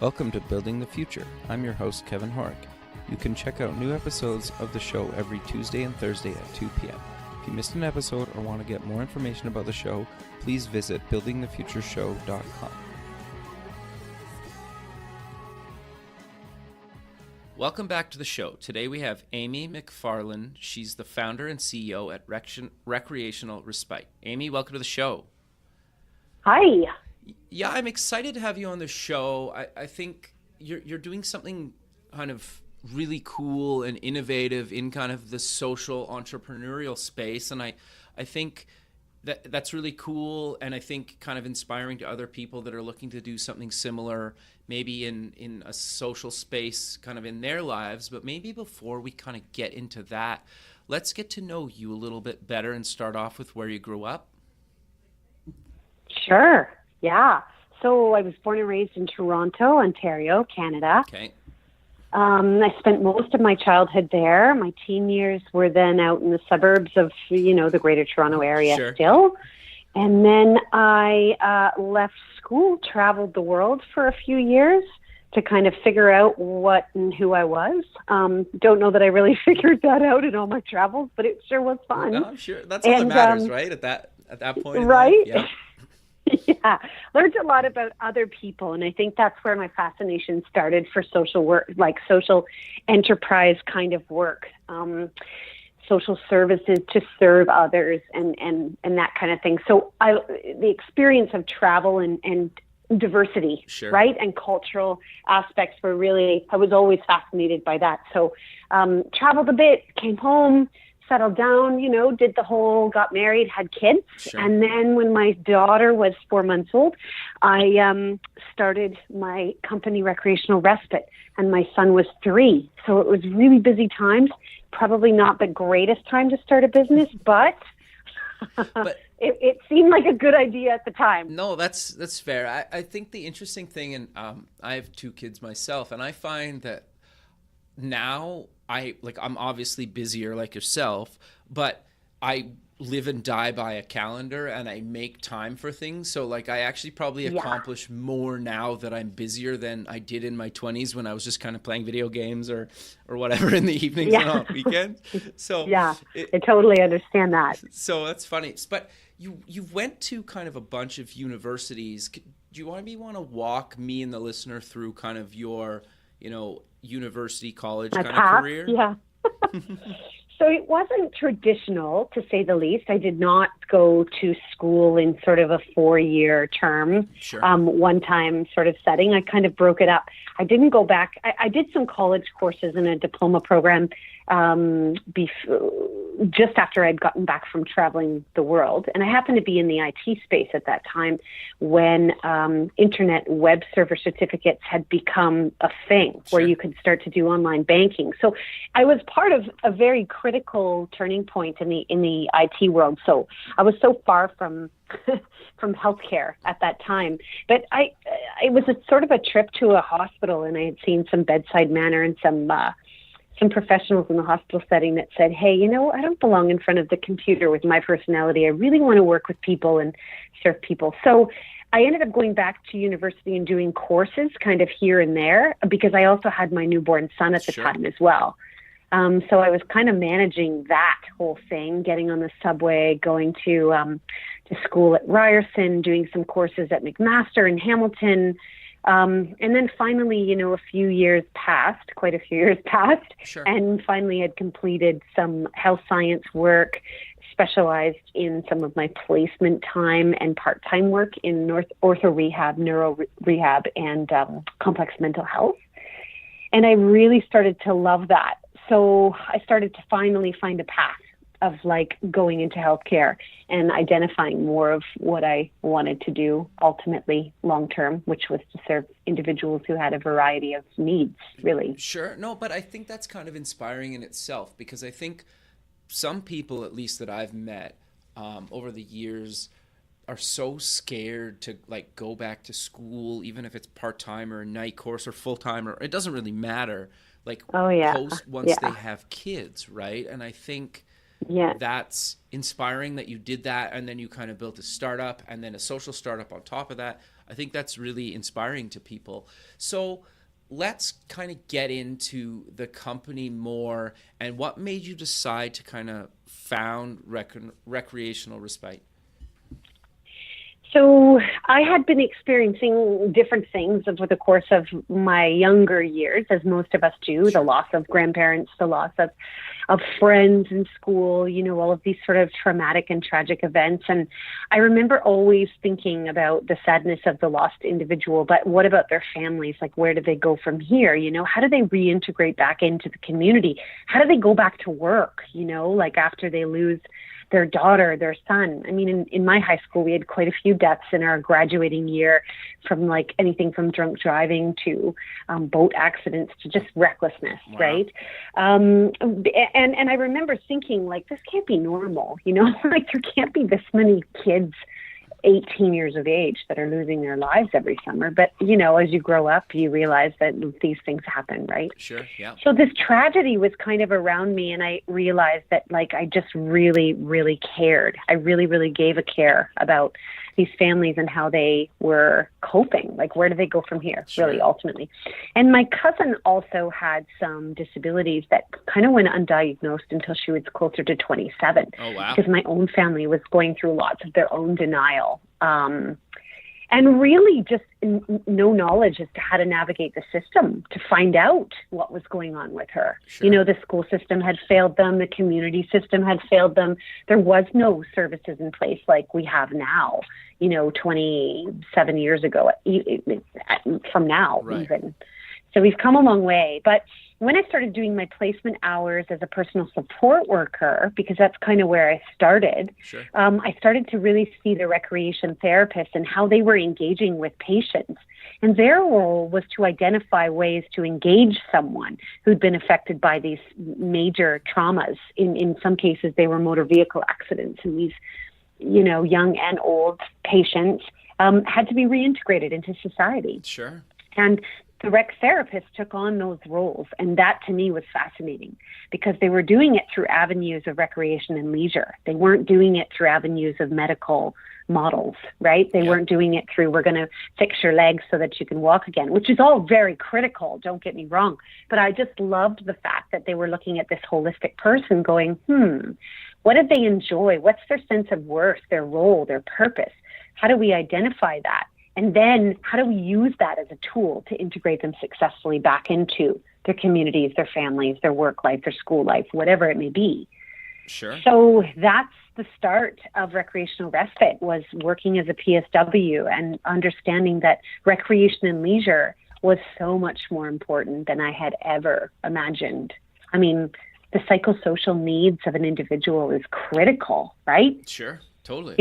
Welcome to Building the Future. I'm your host, Kevin Horick. You can check out new episodes of the show every Tuesday and Thursday at 2 p.m. If you missed an episode or want to get more information about the show, please visit buildingthefutureshow.com. Welcome back to the show. Today we have Amy MacFarlane. She's the founder and CEO at Recreational Respite. Amy, welcome to the show. Hi. Yeah, I'm excited to have you on the show. I think you're doing something kind of really cool and innovative in kind of the social entrepreneurial space, and I think that's really cool, and I think kind of inspiring to other people that are looking to do something similar, maybe in a social space kind of in their lives. But maybe before we kind of get into that, let's get to know you a little bit better and start off with where you grew up. Sure. Yeah. So I was born and raised in Toronto, Ontario, Canada. Okay. I spent most of my childhood there. My teen years were then out in the suburbs of, the greater Toronto area Sure. still. And then I left school, traveled the world for a few years to kind of figure out what and who I was. Don't know that I really figured that out in all my travels, but it sure was fun. No, I'm sure. That's all that matters, right? At that point in right? life? Yeah. Yeah, learned a lot about other people, and I think that's where my fascination started for social work, like social enterprise kind of work, social services to serve others, and that kind of thing. So the experience of travel and diversity, Sure. right, and cultural aspects were really, I was always fascinated by that. So traveled a bit, came home, settled down, got married, had kids. Sure. And then when my daughter was 4 months old, I started my company, Recreational Respite, and my son was 3. So it was really busy times, probably not the greatest time to start a business, but it seemed like a good idea at the time. No, that's fair. I think the interesting thing, and I have 2 kids myself, and I find that now I'm obviously busier like yourself, but I live and die by a calendar and I make time for things. So I actually probably accomplish more now that I'm busier than I did in my 20s when I was just kind of playing video games or whatever in the evenings and on weekends. So I totally understand that. So that's funny. But you went to kind of a bunch of universities. Do you want to walk me and the listener through kind of your, university, college My kind path, of career? Yeah. So it wasn't traditional, to say the least. I did not go to school in sort of a 4-year term, Sure. one-time sort of setting. I kind of broke it up. I didn't go back. I did some college courses in a diploma program just after I'd gotten back from traveling the world. And I happened to be in the IT space at that time when internet web server certificates had become a thing where you could start to do online banking. So I was part of a very critical turning point in the IT world. So I was so far from healthcare at that time, but it was a sort of a trip to a hospital, and I had seen some bedside manner and some professionals in the hospital setting that said, hey, I don't belong in front of the computer with my personality. I really want to work with people and serve people. So I ended up going back to university and doing courses kind of here and there because I also had my newborn son at the Sure. time as well. So I was kind of managing that whole thing, getting on the subway, going to school at Ryerson, doing some courses at McMaster in Hamilton. And then finally, quite a few years passed, Sure. and finally had completed some health science work, specialized in some of my placement time and part-time work in ortho rehab, neuro rehab, and complex mental health. And I really started to love that. So I started to finally find a path of going into healthcare and identifying more of what I wanted to do ultimately long term, which was to serve individuals who had a variety of needs, really. Sure. No, but I think that's kind of inspiring in itself, because I think some people, at least that I've met over the years, are so scared to go back to school, even if it's part-time or a night course or full-time, or it doesn't really matter. Once they have kids, right? And I think Yeah. That's inspiring that you did that, and then you kind of built a startup and then a social startup on top of that. I think that's really inspiring to people. So let's kind of get into the company more, and what made you decide to kind of found Recreational Respite? So I had been experiencing different things over the course of my younger years, as most of us do, the loss of grandparents, the loss of friends in school, all of these sort of traumatic and tragic events. And I remember always thinking about the sadness of the lost individual, but what about their families? Like, where do they go from here? How do they reintegrate back into the community? How do they go back to work, like after they lose their daughter, their son? I mean, in my high school, we had quite a few deaths in our graduating year, from like anything from drunk driving to boat accidents to just recklessness, wow. Right? And I remember thinking, like, this can't be normal, like there can't be this many kids 18 years of age that are losing their lives every summer. But, as you grow up, you realize that these things happen, right? Sure, yeah. So this tragedy was kind of around me, and I realized that, like, I just really, really cared. I really, really gave a care about these families and how they were coping. Like, where do they go from here, sure. Really, ultimately? And my cousin also had some disabilities that kind of went undiagnosed until she was closer to 27. Oh, wow. Because my own family was going through lots of their own denial. And really just no knowledge as to how to navigate the system to find out what was going on with her. Sure. The school system had failed them. The community system had failed them. There was no services in place like we have now, 27 years ago, from now, right. Even. So we've come a long way. But when I started doing my placement hours as a personal support worker, because that's kind of where I started, sure. I started to really see the recreation therapists and how they were engaging with patients. And their role was to identify ways to engage someone who'd been affected by these major traumas. In some cases, they were motor vehicle accidents, and these, young and old patients had to be reintegrated into society. Sure. And the rec therapists took on those roles, and that to me was fascinating because they were doing it through avenues of recreation and leisure. They weren't doing it through avenues of medical models, right? They weren't doing it through, we're going to fix your legs so that you can walk again, which is all very critical, don't get me wrong. But I just loved the fact that they were looking at this holistic person going, what did they enjoy? What's their sense of worth, their role, their purpose? How do we identify that? And then how do we use that as a tool to integrate them successfully back into their communities, their families, their work life, their school life, whatever it may be? Sure. So that's the start of Recreational Respite, was working as a PSW and understanding that recreation and leisure was so much more important than I had ever imagined. I mean, the psychosocial needs of an individual is critical, right? Sure. Totally.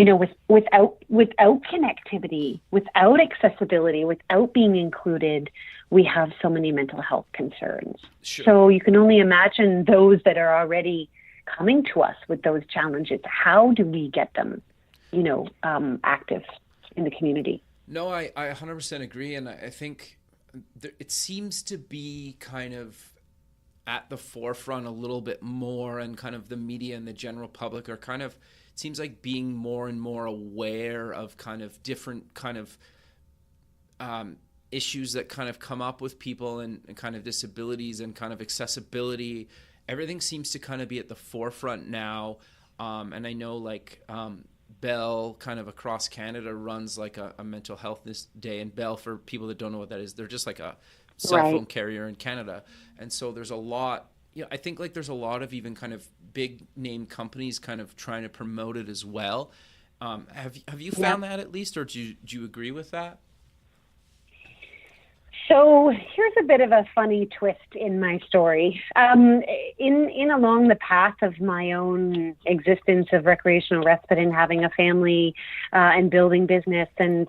Without connectivity, without accessibility, without being included, we have so many mental health concerns. Sure. So you can only imagine those that are already coming to us with those challenges. How do we get them, active in the community? No, I 100% agree. And I think it seems to be kind of at the forefront a little bit more, and kind of the media and the general public are kind of, it seems like, being more and more aware of kind of different kind of issues that kind of come up with people and kind of disabilities and kind of accessibility. Everything seems to kind of be at the forefront now. And I know Bell kind of across Canada runs like a mental health this day. And Bell, for people that don't know what that is, they're just like a cell phone carrier in Canada. And so there's a lot, I think there's a lot of even kind of big name companies kind of trying to promote it as well. Have you found that at least, or do you agree with that? So here's a bit of a funny twist in my story. In along the path of my own existence of recreational respite and having a family and building business, and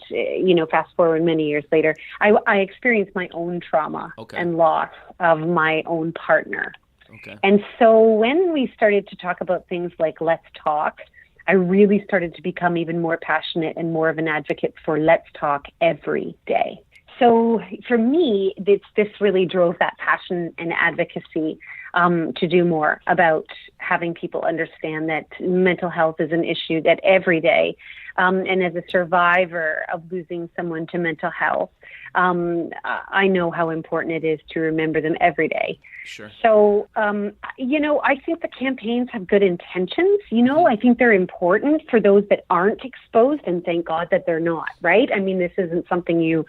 fast forward many years later, I experienced my own trauma and loss of my own partner. Okay. And so when we started to talk about things like Let's Talk, I really started to become even more passionate and more of an advocate for Let's Talk every day. So for me, this really drove that passion and advocacy to do more about having people understand that mental health is an issue that every day, and as a survivor of losing someone to mental health, I know how important it is to remember them every day. Sure. So, I think the campaigns have good intentions. I think they're important for those that aren't exposed, and thank God that they're not, right? I mean, this isn't something you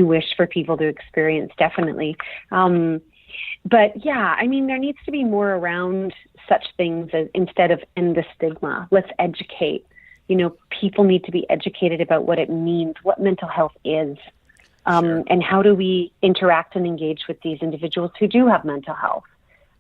wish for people to experience, definitely. But yeah, I mean, there needs to be more around such things as, instead of end the stigma. Let's educate. People need to be educated about what it means, what mental health is. Sure. And how do we interact and engage with these individuals who do have mental health?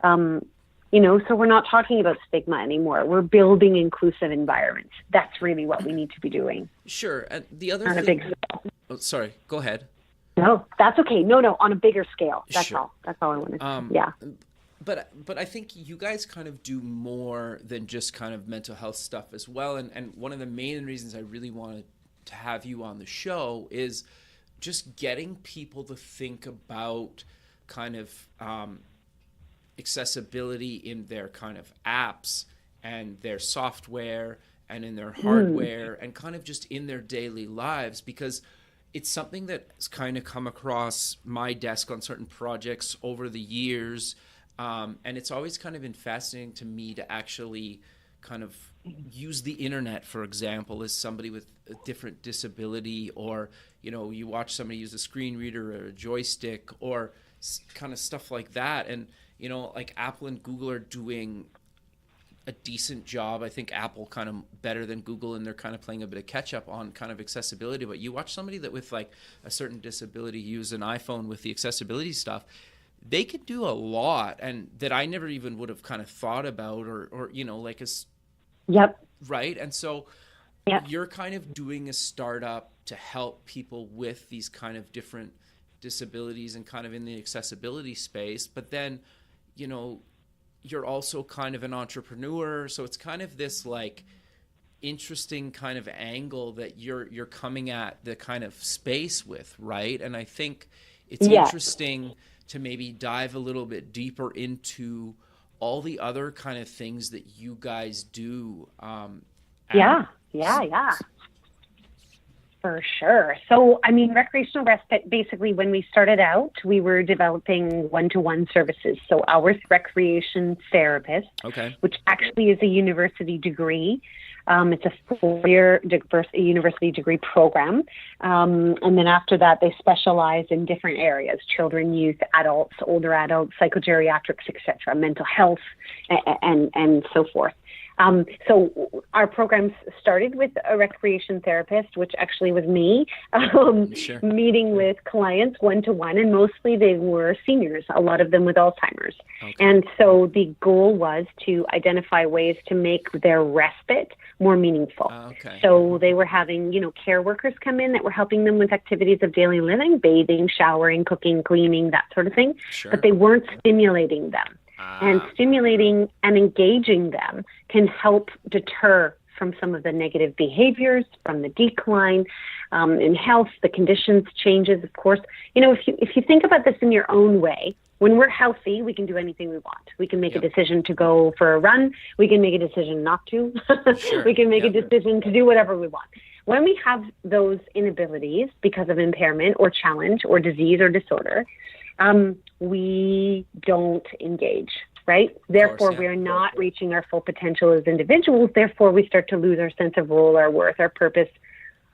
So we're not talking about stigma anymore. We're building inclusive environments. That's really what we need to be doing. Sure. And the other on thing... a big scale. Oh, sorry. Go ahead. No, that's okay. No, on a bigger scale. That's Sure. all. That's all I wanted to say. Yeah. But I think you guys kind of do more than just kind of mental health stuff as well. And one of the main reasons I really wanted to have you on the show is just getting people to think about kind of accessibility in their kind of apps and their software and in their hardware and kind of just in their daily lives, because it's something that's kind of come across my desk on certain projects over the years. And it's always kind of been fascinating to me to actually kind of use the internet, for example, as somebody with a different disability, or, you watch somebody use a screen reader or a joystick or kind of stuff like that. And, like Apple and Google are doing a decent job. I think Apple kind of better than Google, and they're kind of playing a bit of catch up on kind of accessibility. But you watch somebody that with like a certain disability use an iPhone with the accessibility stuff, they could do a lot, and that I never even would have kind of thought about, or like a... Yep. Right. And so you're kind of doing a startup to help people with these kind of different disabilities and kind of in the accessibility space. But then, you're also kind of an entrepreneur. So it's kind of this like interesting kind of angle that you're coming at the kind of space with. Right. And I think it's interesting to maybe dive a little bit deeper into all the other kind of things that you guys do. Yeah. For sure. So, I mean, recreational respite, basically, when we started out, we were developing one-to-one services. So our recreation therapist, which actually is a university degree. It's a 4-year university degree program. And then after that, they specialize in different areas: children, youth, adults, older adults, psychogeriatrics, etc., mental health, and so forth. So our programs started with a recreation therapist, which actually was me, meeting with clients one-to-one, and mostly they were seniors, a lot of them with Alzheimer's. And so the goal was to identify ways to make their respite more meaningful. So they were having, care workers come in that were helping them with activities of daily living, bathing, showering, cooking, cleaning, that sort of thing, but they weren't stimulating them. And stimulating and engaging them can help deter from some of the negative behaviors, from the decline in health, the conditions changes, of course. If you think about this in your own way, when we're healthy, we can do anything we want. We can make a decision to go for a run. We can make a decision not to. We can make a decision to do whatever we want. When we have those inabilities because of impairment or challenge or disease or disorder, we don't engage, right? Therefore, we're not reaching our full potential as individuals. Therefore, we start to lose our sense of role, our worth, our purpose.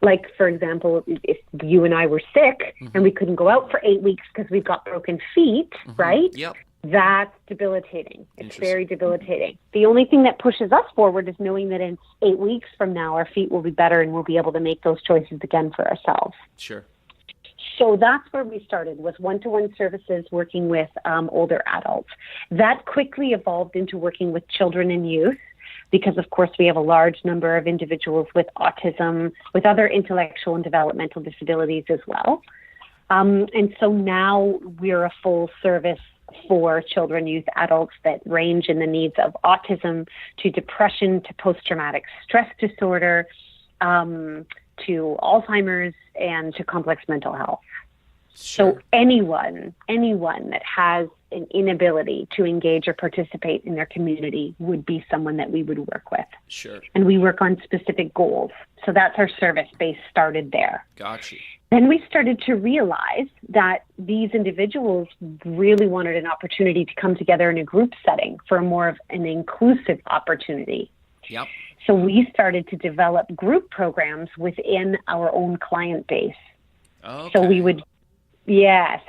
Like, for example, if you and I were sick and we couldn't go out for 8 weeks because we've got broken feet, right? That's debilitating. It's very debilitating. The only thing that pushes us forward is knowing that in 8 weeks from now, our feet will be better and we'll be able to make those choices again for ourselves. Sure. So that's where we started, was one-to-one services working with older adults. That quickly evolved into working with children and youth because, of course, we have a large number of individuals with autism, with other intellectual and developmental disabilities as well. And so now we're a full service for children, youth, adults that range in the needs of autism to depression to post-traumatic stress disorder, to Alzheimer's, and to complex mental health. So Sure. anyone that has an inability to engage or participate in their community would be someone that we would work with. Sure. And we work on specific goals. So that's our service base started there. Got you. Then we started to realize that these individuals really wanted an opportunity to come together in a group setting for more of an inclusive opportunity. Yep. So we started to develop group programs within our own client base. Okay. So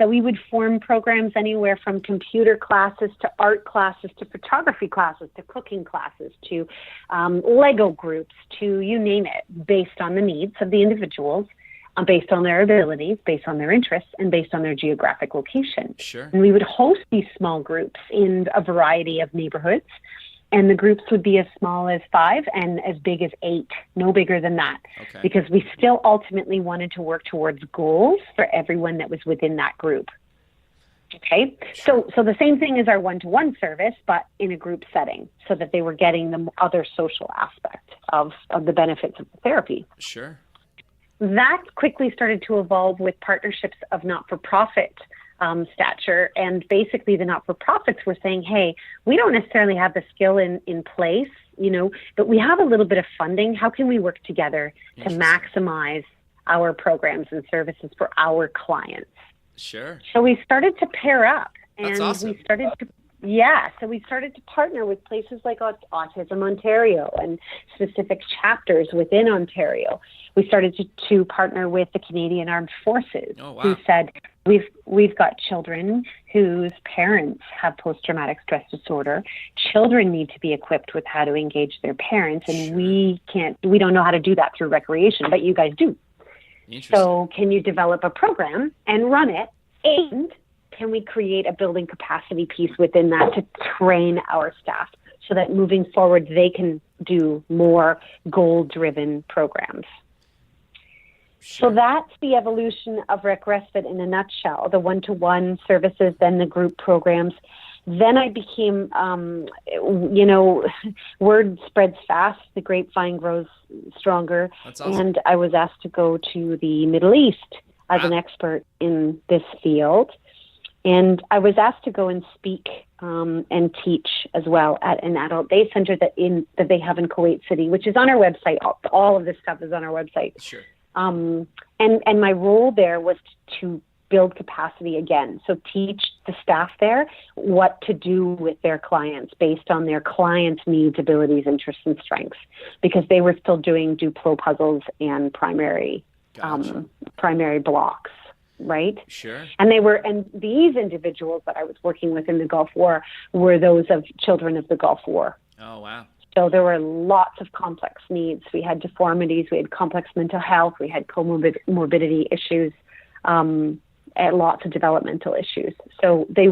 we would form programs anywhere from computer classes to art classes to photography classes to cooking classes to Lego groups to you name it, based on the needs of the individuals, based on their abilities, based on their interests, and based on their geographic location. Sure. And we would host these small groups in a variety of neighborhoods. And the groups would be as small as 5 and as big as 8, no bigger than that. Okay. Because we still ultimately wanted to work towards goals for everyone that was within that group. Okay. Sure. So the same thing as our one-to-one service, but in a group setting, so that they were getting the other social aspect of the benefits of the therapy. Sure. That quickly started to evolve with partnerships of not-for-profit stature. And basically the not-for-profits were saying, hey, we don't necessarily have the skill in place, but we have a little bit of funding. How can we work together to maximize our programs and services for our clients? Sure. So we started to pair up, and That's awesome. we started to partner with places like Autism Ontario and specific chapters within Ontario. We started to partner with the Canadian Armed Forces, who said, we've got children whose parents have post-traumatic stress disorder. Children need to be equipped with how to engage their parents, and we don't know how to do that through recreation, but you guys do. So can you develop a program and run it, and can we create a building capacity piece within that to train our staff so that moving forward they can do more goal-driven programs? Sure. So that's the evolution of Rec Respite in a nutshell, the one-to-one services, then the group programs. Then I became, word spreads fast, the grapevine grows stronger. That's awesome. And I was asked to go to the Middle East as an expert in this field. And I was asked to go and speak and teach as well at an adult day center that they have in Kuwait City, which is on our website. All of this stuff is on our website. Sure. And my role there was to build capacity again. So teach the staff there what to do with their clients based on their clients' needs, abilities, interests, and strengths, because they were still doing Duplo puzzles and primary blocks. Right? Sure. And these individuals that I was working with in the Gulf War were those of children of the Gulf War. Oh, wow. So there were lots of complex needs. We had deformities, we had complex mental health, we had comorbidity issues, and lots of developmental issues. So they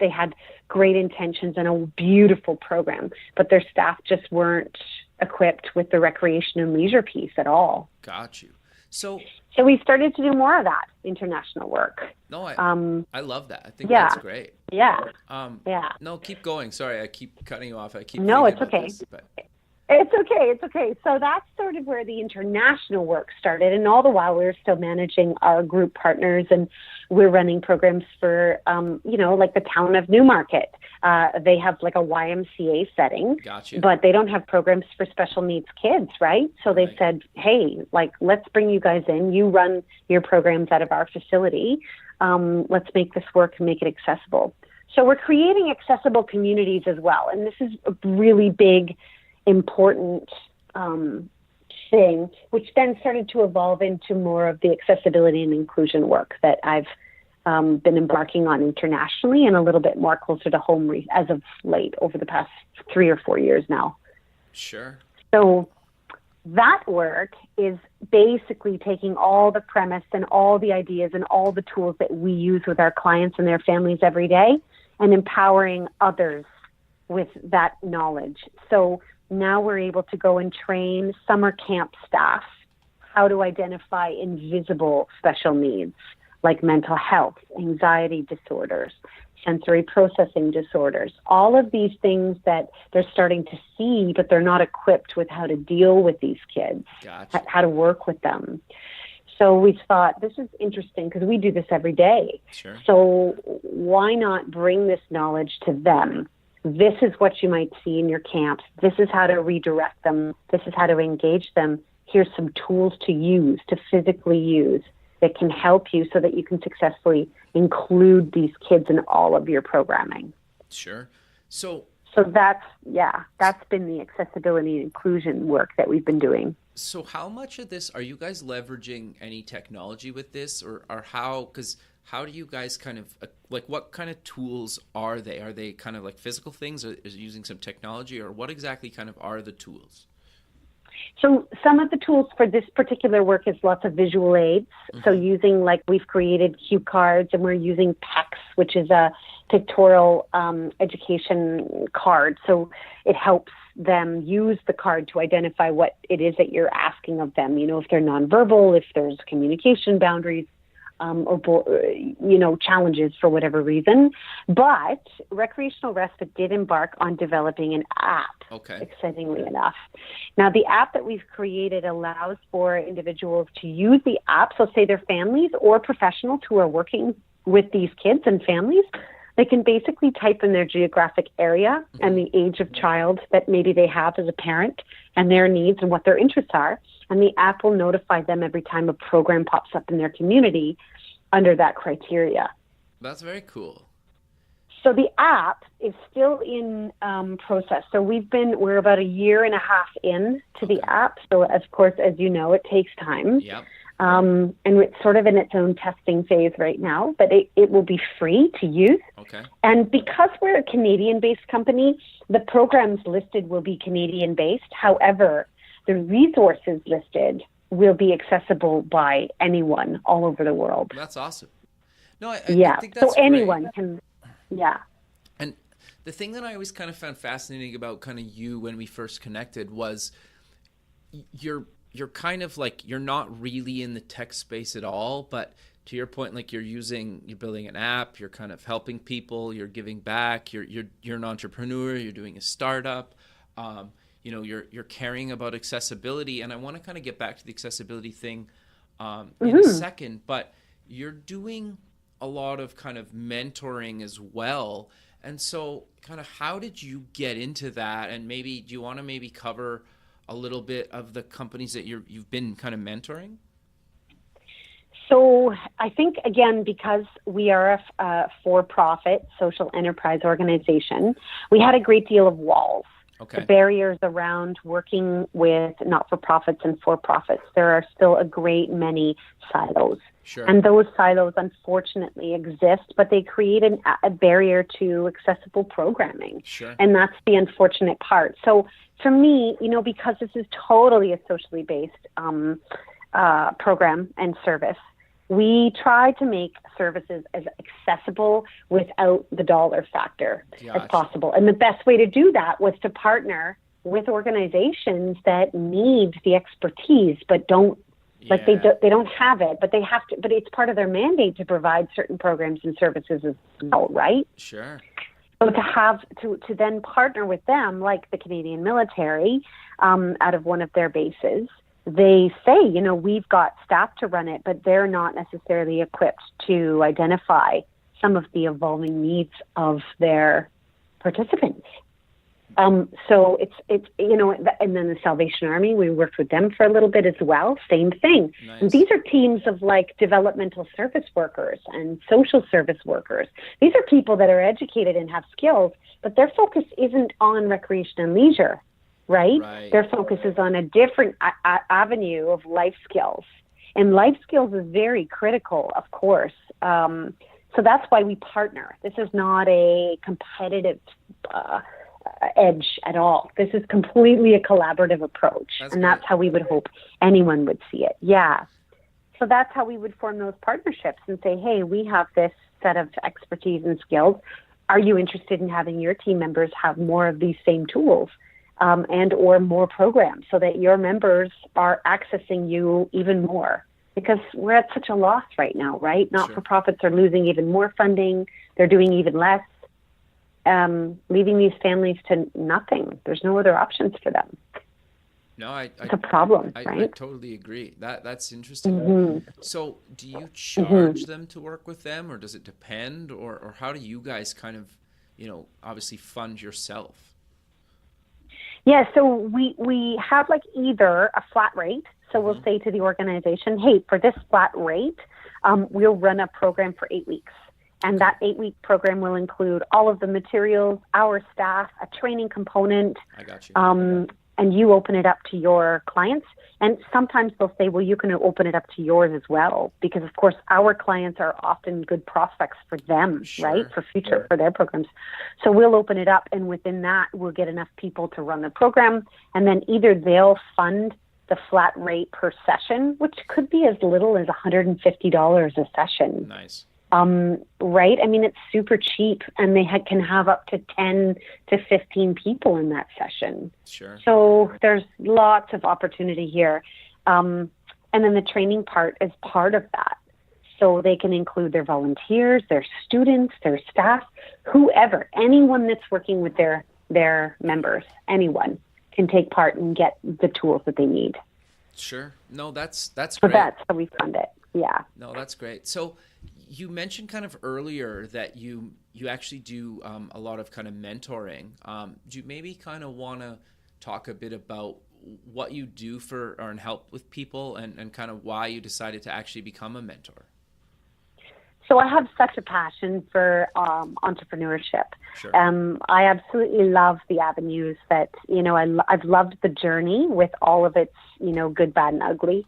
had great intentions and a beautiful program, but their staff just weren't equipped with the recreation and leisure piece at all. Got you. So we started to do more of that international work. No, I love that. I think that's great. Yeah. No, keep going. Sorry, I keep cutting you off. I keep No, it's thinking about okay. this, but... It's okay. So that's sort of where the international work started. And all the while we were still managing our group partners, and we're running programs for, like the town of Newmarket. They have like a YMCA setting, Gotcha. But they don't have programs for special needs kids, right? So they said, hey, let's bring you guys in. You run your programs out of our facility. Let's make this work and make it accessible. So we're creating accessible communities as well. And this is a really big, important thing, which then started to evolve into more of the accessibility and inclusion work that I've been embarking on internationally and a little bit more closer to home as of late over the past 3 or 4 years now. Sure. So that work is basically taking all the premise and all the ideas and all the tools that we use with our clients and their families every day and empowering others with that knowledge. So now we're able to go and train summer camp staff how to identify invisible special needs like mental health, anxiety disorders, sensory processing disorders, all of these things that they're starting to see, but they're not equipped with how to deal with these kids, Gotcha. how to work with them. So we thought, this is interesting because we do this every day. Sure. So why not bring this knowledge to them? This is what you might see in your camps. This is how to redirect them. This is how to engage them. Here's some tools to use, to physically use, that can help you so that you can successfully include these kids in all of your programming. Sure. So that's been the accessibility and inclusion work that we've been doing. So how much of this, are you guys leveraging any technology with this, or how do you guys kind of, like, what kind of tools are they? Are they kind of like physical things, or is it using some technology, or what exactly kind of are the tools? So some of the tools for this particular work is lots of visual aids. Mm-hmm. So using, like, we've created cue cards, and we're using PECS, which is a pictorial education card. So it helps them use the card to identify what it is that you're asking of them. You know, if they're nonverbal, if there's communication boundaries, or challenges for whatever reason. But Recreational Respite did embark on developing an app, excitingly enough. Now, the app that we've created allows for individuals to use the app. So say they're families or professionals who are working with these kids and families. They can basically type in their geographic area and the age of child that maybe they have as a parent and their needs and what their interests are. And the app will notify them every time a program pops up in their community under that criteria. That's very cool. So the app is still in process. So we're about a year and a half in to the app. So of course, as you know, it takes time. Yep. And it's sort of in its own testing phase right now, but it will be free to use. Okay. And because we're a Canadian-based company, the programs listed will be Canadian-based. However, the resources listed will be accessible by anyone all over the world. That's awesome. No, I think that's so anyone great. can, yeah. And the thing that I always kind of found fascinating about kind of you when we first connected was you're kind of like, you're not really in the tech space at all, but to your point, like you're building an app, you're kind of helping people, you're giving back, you're an entrepreneur, you're doing a startup, you're caring about accessibility. And I want to kind of get back to the accessibility thing in a second, but you're doing a lot of kind of mentoring as well. And so kind of how did you get into that? And maybe, do you want to maybe cover a little bit of the companies that you've been kind of mentoring? So I think, again, because we are a for-profit social enterprise organization, we had a great deal of walls. Okay. The barriers around working with not-for-profits and for-profits. There are still a great many silos. Sure. And those silos, unfortunately, exist, but they create a barrier to accessible programming. Sure. And that's the unfortunate part. So for me, because this is totally a socially based program and service, we try to make services as accessible without the dollar factor as possible. And the best way to do that was to partner with organizations that need the expertise but don't they don't have it, but they have to. But it's part of their mandate to provide certain programs and services as well, right? Sure. So to then partner with them, like the Canadian military, out of one of their bases, they say, we've got staff to run it, but they're not necessarily equipped to identify some of the evolving needs of their participants. So it's and then the Salvation Army, we worked with them for a little bit as well. Same thing. Nice. And these are teams of like developmental service workers and social service workers. These are people that are educated and have skills, but their focus isn't on recreation and leisure, right? Their focus is on a different avenue of life skills. And life skills is very critical, of course. So that's why we partner. This is not a competitive edge at all. This is completely a collaborative approach. That's how we would hope anyone would see it. Yeah. So that's how we would form those partnerships and say, hey, we have this set of expertise and skills. Are you interested in having your team members have more of these same tools and or more programs so that your members are accessing you even more? Because we're at such a loss right now, right? Not-for-profits are losing even more funding. They're doing even less. Leaving these families to nothing. There's no other options for them. No, I It's a problem, I right? totally agree. That's interesting. Mm-hmm. So, do you Mm-hmm. charge them to work with them, or does it depend, or how do you guys kind of, obviously fund yourself? Yeah, so we have like either a flat rate. So we'll Hmm. say to the organization, hey, for this flat rate, we'll run a program for 8 weeks. And Okay, that 8 week program will include all of the materials, our staff, a training component, I got you. um, and you open it up to your clients. And sometimes they'll say, well, you can open it up to yours as well, because of course our clients are often good prospects for them, right? Sure. For future, for their programs. So we'll open it up, and within that, we'll get enough people to run the program. And then either they'll fund the flat rate per session, which could be as little as $150 a session. Nice. Right? I mean, it's super cheap, and they can have up to 10 to 15 people in that session. Sure. So there's lots of opportunity here. And then the training part is part of that. So they can include their volunteers, their students, their staff, whoever, anyone that's working with their members, anyone can take part and get the tools that they need. Sure. No, that's So great. that's how we fund it. Yeah. No, that's great. So, you mentioned kind of earlier that you actually do a lot of kind of mentoring. Do you maybe kind of want to talk a bit about what you do for or and help with people, and kind of why you decided to actually become a mentor? So I have such a passion for entrepreneurship. Sure. I absolutely love the avenues that, I've loved the journey with all of its, good, bad, and ugly.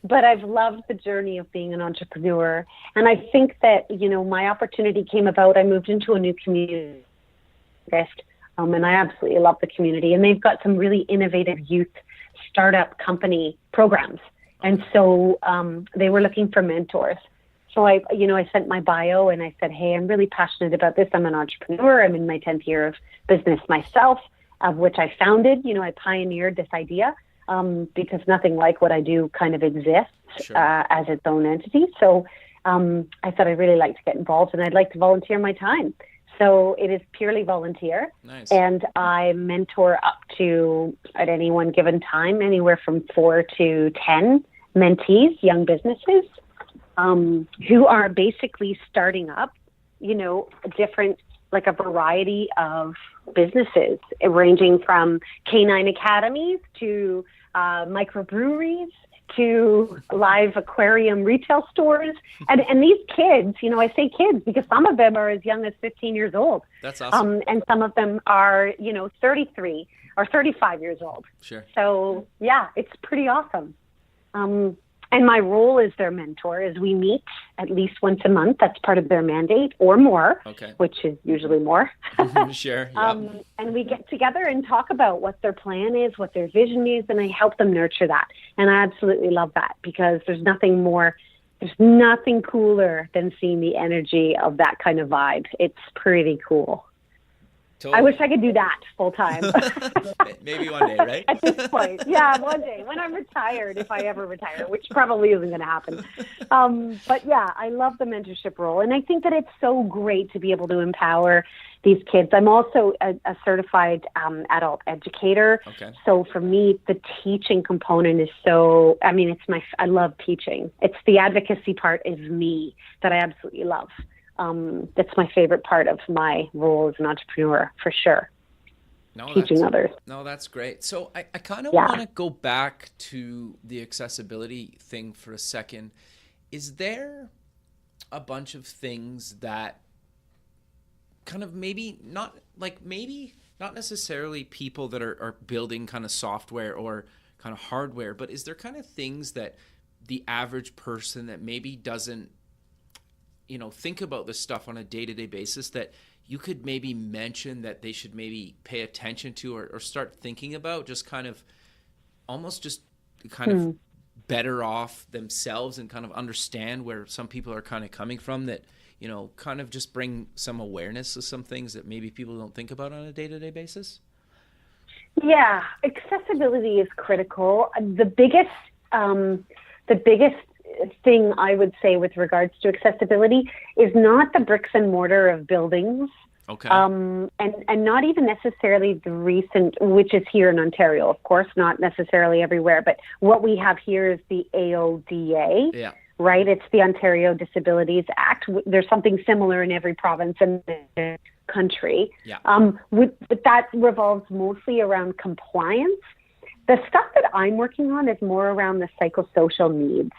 But I've loved the journey of being an entrepreneur. And I think that, my opportunity came about. I moved into a new community, and I absolutely love the community. And they've got some really innovative youth startup company programs. And so they were looking for mentors. So I sent my bio and I said, hey, I'm really passionate about this. I'm an entrepreneur. I'm in my 10th year of business myself, of which I founded. I pioneered this idea because nothing like what I do kind of exists Sure. as its own entity. So I thought I'd really like to get involved, and I'd like to volunteer my time. So it is purely volunteer. Nice. And I mentor up to, at any one given time, anywhere from 4 to 10 mentees, young businesses, who are basically starting up, different, like a variety of businesses, ranging from canine academies to microbreweries to live aquarium retail stores. And these kids, I say kids because some of them are as young as 15 years old. That's awesome. And some of them are, 33 or 35 years old. Sure. So, yeah, it's pretty awesome. And my role as their mentor is we meet at least once a month. That's part of their mandate, or more, Okay. which is usually more. Sure. Yeah. And we get together and talk about what their plan is, what their vision is, and I help them nurture that. And I absolutely love that, because there's nothing cooler than seeing the energy of that kind of vibe. It's pretty cool. Totally. I wish I could do that full time. Maybe one day, right? At this point. Yeah, one day when I'm retired, if I ever retire, which probably isn't going to happen. But yeah, I love the mentorship role. And I think that it's so great to be able to empower these kids. I'm also a certified adult educator. Okay. So for me, the teaching component is I love teaching. It's the advocacy part is me that I absolutely love. That's my favorite part of my role as an entrepreneur, for sure. No, teaching others. No, that's great. So I kind of Yeah. want to go back to the accessibility thing for a second. Is there a bunch of things that kind of maybe not necessarily people that are building kind of software or kind of hardware, but is there kind of things that the average person that maybe doesn't think about this stuff on a day-to-day basis that you could maybe mention that they should maybe pay attention to or start thinking about, just kind of almost just kind of better off themselves and kind of understand where some people are kind of coming from, that, kind of just bring some awareness to some things that maybe people don't think about on a day-to-day basis? Yeah, accessibility is critical. The biggest thing I would say with regards to accessibility is not the bricks and mortar of buildings Okay. And not even necessarily the recent, which is here in Ontario, of course, not necessarily everywhere, but what we have here is the AODA, Yeah. right? It's the Ontario Disabilities Act. There's something similar in every province in the country. Yeah. But that revolves mostly around compliance. The stuff that I'm working on is more around the psychosocial needs.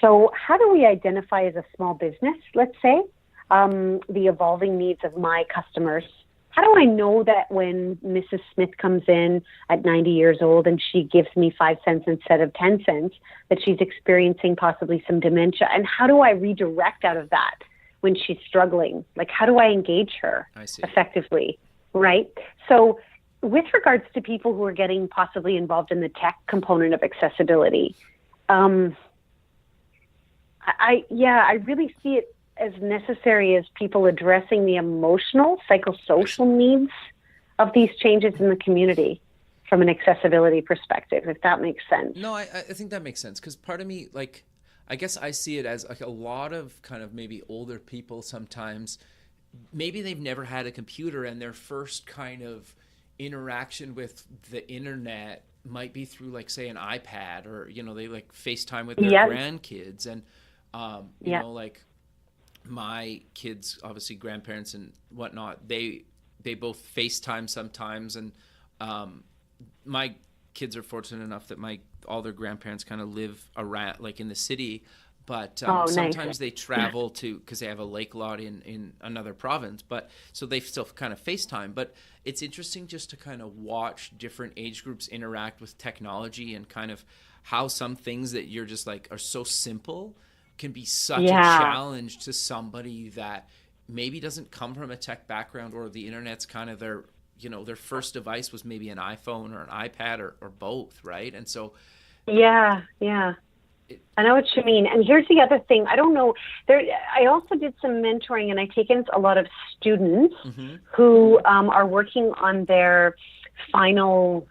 So how do we identify as a small business, let's say, the evolving needs of my customers? How do I know that when Mrs. Smith comes in at 90 years old and she gives me 5 cents instead of 10 cents, that she's experiencing possibly some dementia? And how do I redirect out of that when she's struggling? Like, how do I engage her effectively, right? So with regards to people who are getting possibly involved in the tech component of accessibility, I really see it as necessary as people addressing the emotional, psychosocial needs of these changes in the community from an accessibility perspective, if that makes sense. No, I think that makes sense, because part of me, like, I guess I see it as like a lot of kind of maybe older people sometimes, maybe they've never had a computer and their first kind of interaction with the internet might be through, like, say, an iPad, or, you know, they like FaceTime with their grandkids. And, you know, like, my kids, obviously grandparents and whatnot, they both FaceTime sometimes. And my kids are fortunate enough that all their grandparents kind of live around, like, in the city, but sometimes they travel to, because they have a lake lot in another province, but so they still kind of FaceTime. But it's interesting just to kind of watch different age groups interact with technology, and kind of how some things that you're just like are so simple can be such a challenge to somebody that maybe doesn't come from a tech background, or the internet's kind of their, you know, their first device was maybe an iPhone or an iPad or both, right? And so I know what you mean. And here's the other thing. I don't know. I also did some mentoring, and I take in a lot of students who are working on their final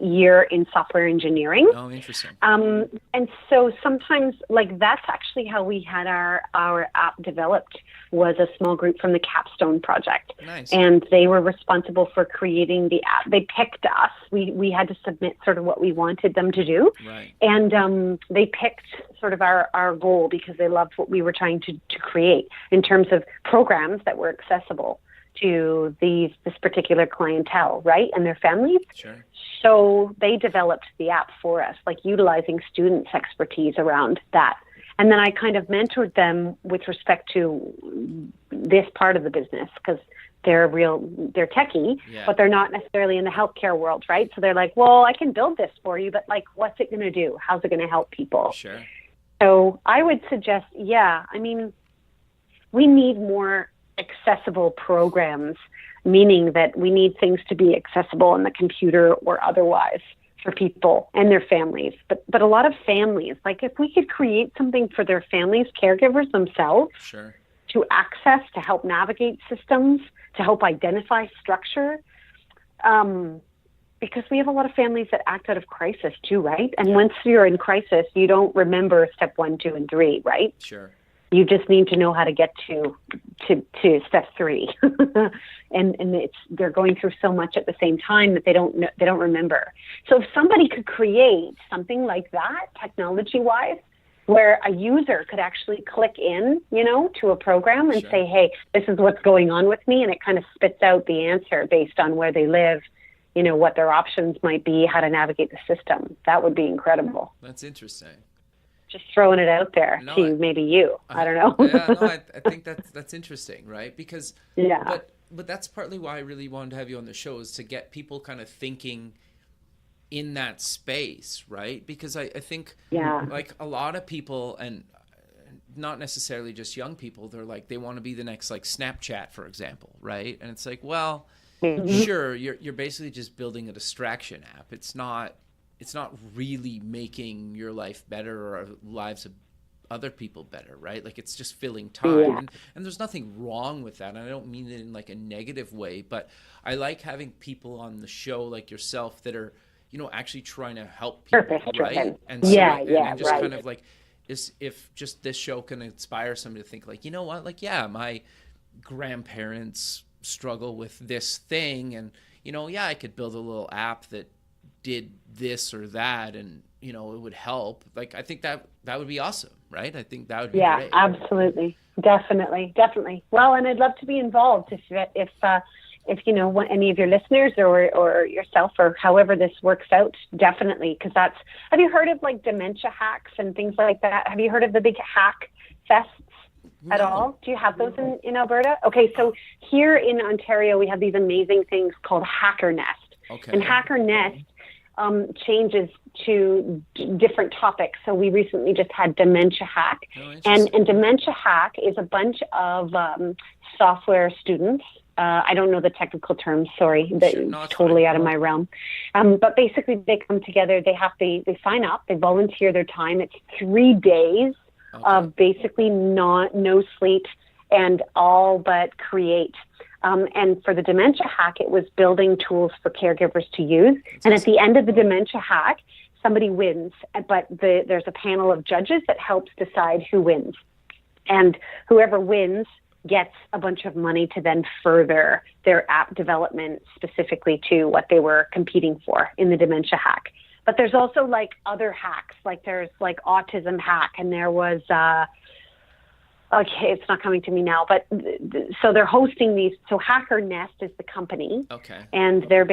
year in software engineering. Oh, interesting. And so sometimes, like, that's actually how we had our app developed, was a small group from the Capstone project. Nice. And they were responsible for creating the app. They picked us. We had to submit sort of what we wanted them to do. Right. And they picked sort of our goal, because they loved what we were trying to create in terms of programs that were accessible to this particular clientele, right, and their families. Sure. So they developed the app for us, like utilizing students' expertise around that. And then I kind of mentored them with respect to this part of the business, because they're techie, but they're not necessarily in the healthcare world, right? So they're like, well, I can build this for you, but, like, what's it going to do? How's it going to help people? Sure. So I would suggest, I mean, we need more accessible programs, meaning that we need things to be accessible on the computer or otherwise for people and their families. But a lot of families, like, if we could create something for their families, caregivers themselves, to access, to help navigate systems, to help identify structure, because we have a lot of families that act out of crisis too, right? And once you're in crisis, you don't remember step 1, 2, and 3, right? Sure. You just need to know how to get to step 3, and they're going through so much at the same time that they don't remember. So if somebody could create something like that, technology-wise, where a user could actually click in, you know, to a program and say, hey, this is what's going on with me, and it kind of spits out the answer based on where they live, you know, what their options might be, how to navigate the system. That would be incredible. That's interesting. Just throwing it out there to maybe you. I don't know. I think that's interesting, right? Because but that's partly why I really wanted to have you on the show, is to get people kind of thinking in that space, right? Because I think like a lot of people, and not necessarily just young people, they're like, they want to be the next, like, Snapchat, for example, right? And it's like, well, sure, you're basically just building a distraction app. It's not really making your life better or lives of other people better, right? Like, it's just filling time. And there's nothing wrong with that. And I don't mean it in, like, a negative way, but I like having people on the show like yourself that are, you know, actually trying to help people, right? And so, and just kind of like, if just this show can inspire somebody to think, like, you know what, like, my grandparents struggle with this thing, and I could build a little app that did this or that, and it would help. Like, I think that would be awesome, right? I think that would be great. Yeah, absolutely. Definitely. Well, and I'd love to be involved if any of your listeners or yourself or however this works out, definitely. Because have you heard of like dementia hacks and things like that? Have you heard of the big hack fests at all? Do you have those in Alberta? Okay, so here in Ontario, we have these amazing things called Hacker Nest. Okay. And Hacker Nest changes to different topics. So we recently just had Dementia Hack. And Dementia Hack is a bunch of software students. I don't know the technical terms, sorry, that's totally out of my realm. But basically they come together, they sign up, they volunteer their time. It's 3 days of basically no sleep and all but create. And for the Dementia Hack, it was building tools for caregivers to use. And at the end of the Dementia Hack, somebody wins, but there's a panel of judges that helps decide who wins. And whoever wins gets a bunch of money to then further their app development specifically to what they were competing for in the Dementia Hack. But there's also like other hacks, like there's like Autism Hack, and there was, okay, it's not coming to me now, but so they're hosting these. So Hacker Nest is the company. Okay. And they're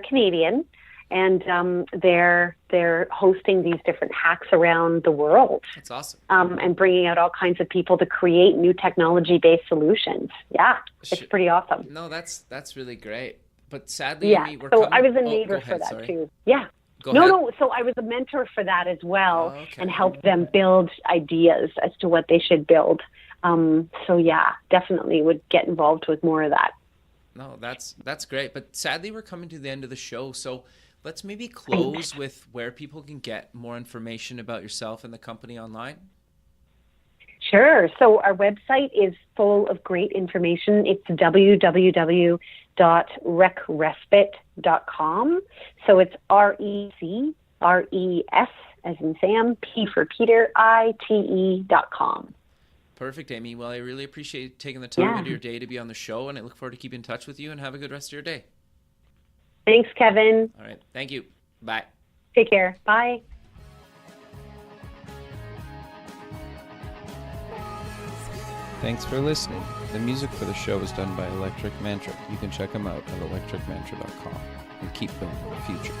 Canadian, and they're hosting these different hacks around the world. That's awesome. And bringing out all kinds of people to create new technology-based solutions. Yeah, it's pretty awesome. No, that's really great. But sadly, I was a neighbor for that too. Yeah. No. So I was a mentor for that as well, and helped them build ideas as to what they should build. So yeah, definitely would get involved with more of that. No, that's great. But sadly, we're coming to the end of the show. So let's maybe close with where people can get more information about yourself and the company online. Sure. So our website is full of great information. It's www.recrespite.com. So it's RECRES as in Sam, P for Peter, ITE.com. Perfect, Amy. Well, I really appreciate taking the time out of your day to be on the show, and I look forward to keeping in touch with you, and have a good rest of your day. Thanks, Kevin. All right. Thank you. Bye. Take care. Bye. Thanks for listening. The music for the show was done by Electric Mantra. You can check them out at electricmantra.com and keep building the future.